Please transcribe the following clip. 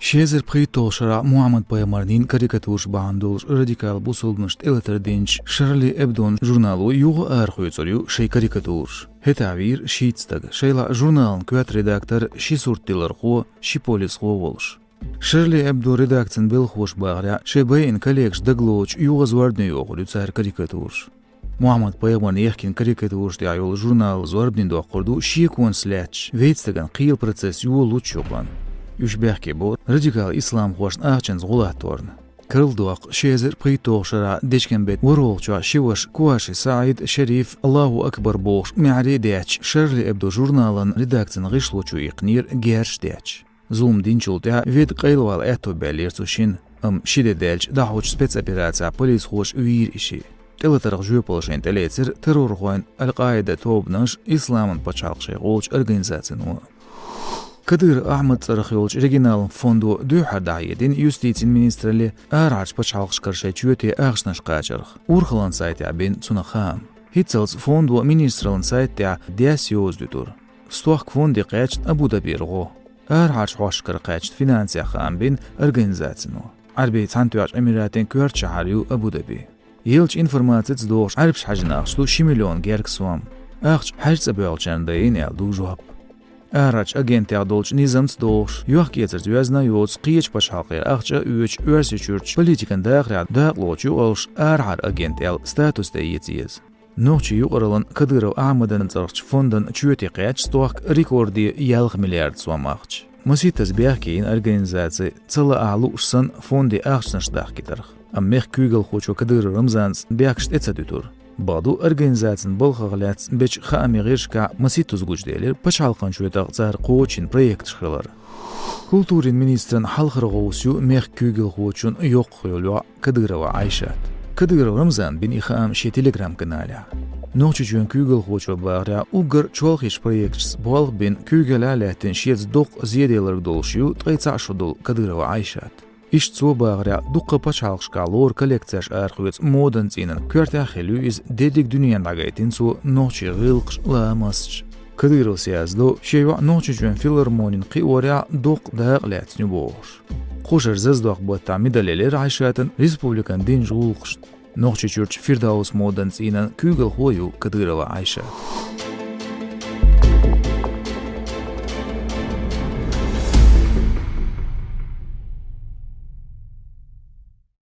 Şezer pıytoşara Muhammed Peygamber'in karikatür bandol radikal busulmuş eleterdinç Charlie Hebdo'nun jurnalı yuğu arxoytsolu şey karikatür. Hetavir şiitstag şeyla jurnalın küvet redaktör şi surtdiler xo, şi polis xo volş. Charlie Hebdo redakcın bel xoş bağıra şey bayin kollegs dagloç yuğu zvardne yoğu lütser karikatür. Muhammed Peygamber'in yehkin karikatür yol jurnal zvardnin doqurdu şi konslaç veitstagan qiyil proces yuğu luç yoqlan. Üşbehke bu radikal İslam xoşun ağçın zğulat torn. Kırıldıaq şezer pıytoşara deşkenbet vorolça şivaş kuaşı Said Şerif Allahu Akbar boş mi'ari deç Charlie Hebdo jurnalın redakcın gışloçu iqnir gerş deç. Zoom dinçulta ved qaylval eto belirtuşin şide delç dahuç spetsoperatsiya polis xoş üyir işi. Teletarıq jüpolşen teletir terror xoyn Al-Qaida tobnış İslamın paçalqşay qoç organizasyonu. Kadir Ahmet Sarıxyolç regional fondu dühardayedin Justitin ministrali araç paçalqş karşay çüyete ağışnaş qaçarıq. Urxalan saytya bin sunaxam. Hitzels fondu ministralın saytya diasyoz dütur. Stoaq fondi qaçt Abu Dhabi rğo. Araç hoşkar qaçt finansiya xam bin organizasyonu. Arbi Tantuyaç Emiratin kör çaharyu Abu Dhabi. Yılç informatsiyat doğuş arbş hacın ağışlu 2 milyon gerk suam. Ağış hacz abiyalçandayin eldu jop. Araç agentya dolç nizamts doğuş. Yuaq getir düyazna yoğuz qiyiç paşalqir ağça üç üversiçürç politikan dağriyat dağloçu olş arhar agentyal statusda yetiyiz. Noqçı yuqarılın Kadyrov Ahmed'in zarqç fondun çüyeti qaç stoaq rekordi yalq milyard suamaqç. Musitas biyahkeyin organizasiya цала ağlı uşsan fondi ağçnaş dağkitarıq. Ammeq kügel xoçu Kadyrov Ramzans biyakşt etsa dütur. Badu organizasyonun bolğaglats beç xamirishka masitus gujdeler paçalqan şuytaq zar qoçin proyekt çıxılar. Kulturin ministrin halqırğusu meq kügel xoçun yoq qoyulwa Kadyrova Ayshat. Kadyrov Ramzan bin ixam şe Telegram kanala. Noçucun kügel xoçu bağra ugar çolxiş proyektçis bolğ bin kügel alatin şez doq ziyedeler dolşu tqaytsa dol Kadyrova Ayshat. İşço bağıra duqa paçalqşka lor kolleksiyaş arxivets modan tsinin körta xelu iz dedik dünyan bagaytin su noçi gılqş lamasç. Kadyrov siyazdo şeyva noçucun filarmonin qiora doq dağlatsnü boğuş. Qoşar zazdoq bu tamidaleler Ayshatın Respublikan din jğulqş. Noçucurç Firdaus modan tsinin kügel xoyu Kadyrova Ayshat.